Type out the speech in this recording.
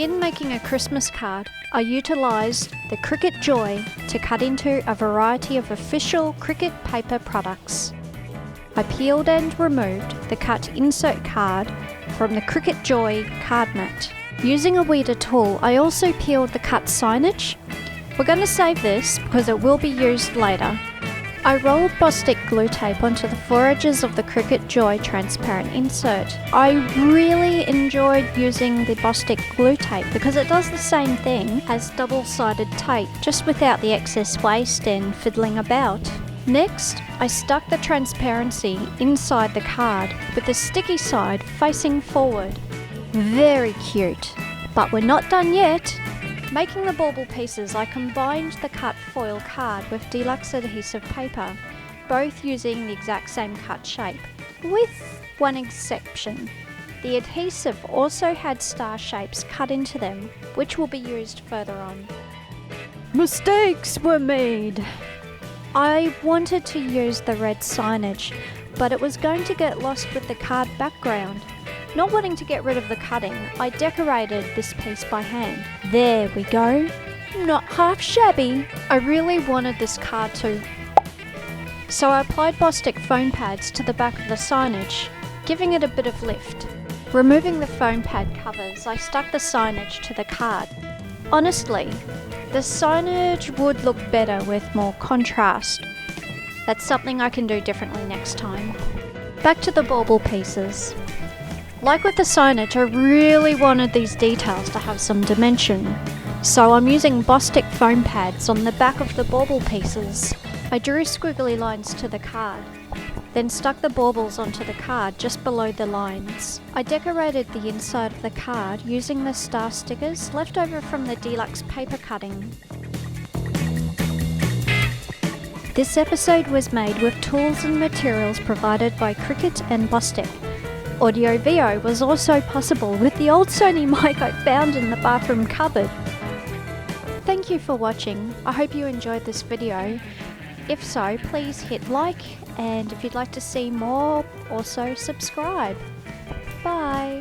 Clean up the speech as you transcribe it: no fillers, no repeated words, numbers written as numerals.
begin making a Christmas card, I utilised the Cricut Joy to cut into a variety of official Cricut paper products. I peeled and removed the cut insert card from the Cricut Joy card mat. Using a weeder tool, I also peeled the cut signage. We're going to save this because it will be used later. I rolled Bostik glue tape onto the four edges of the Cricut Joy transparent insert. I really enjoyed using the Bostik glue tape because it does the same thing as double-sided tape, just without the excess waste and fiddling about. Next, I stuck the transparency inside the card with the sticky side facing forward. Very cute, but we're not done yet. Making the bauble pieces, I combined the cut foil card with deluxe adhesive paper, both using the exact same cut shape, with one exception. The adhesive also had star shapes cut into them, which will be used further on. Mistakes were made! I wanted to use the red signage, but it was going to get lost with the card background. Not wanting to get rid of the cutting, I decorated this piece by hand. There we go. Not half shabby. I really wanted this card to. So I applied Bostik foam pads to the back of the signage, giving it a bit of lift. Removing the foam pad covers, I stuck the signage to the card. Honestly, the signage would look better with more contrast. That's something I can do differently next time. Back to the bauble pieces. Like with the signage, I really wanted these details to have some dimension, so I'm using Bostik foam pads on the back of the bauble pieces. I drew squiggly lines to the card, then stuck the baubles onto the card just below the lines. I decorated the inside of the card using the star stickers left over from the deluxe paper cutting. This episode was made with tools and materials provided by Cricut and Bostik. Audio VO was also possible with the old Sony mic I found in the bathroom cupboard. Thank you for watching. I hope you enjoyed this video. If so, please hit like, and if you'd like to see more, also subscribe. Bye!